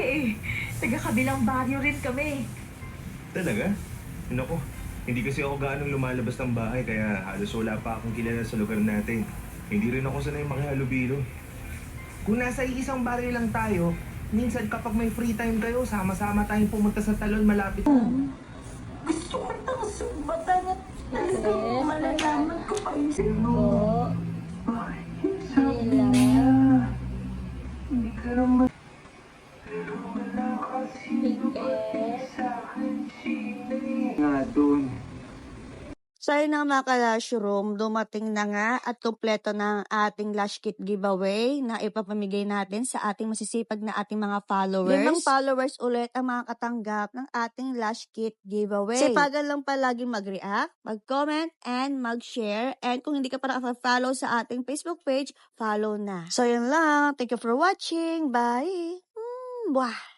eh. Taga-kabilang baryo rin kami. Talaga? Nako, hindi kasi ako gaanong lumalabas ng bahay kaya halos wala pa akong kilala sa lugar natin. Hindi rin ako sanay makihalubilo. Kung nasa isang baryo lang tayo, minsan kapag may free time kayo, sama-sama tayong pumunta sa talon malapit. Gusto ko itong sumbatan at gusto ko malalaman ko pa yung Po. sabi Sila. niya. Hindi ka naman. Pero wala kasi Bigat. sa akin sila nga dun. So ayun na mga ka-Lush Room, dumating na nga at kumpleto na ang ating Lush Kit giveaway na ipapamigay natin sa ating masisipag na ating mga followers. 5 followers ulit ang makakatanggap ng ating Lush Kit giveaway. Sipagan lang palagi mag-react, mag-comment, and mag-share. And kung hindi ka pa nakaka-follow sa ating Facebook page, follow na. So yun lang. Thank you for watching. Bye! Mwah!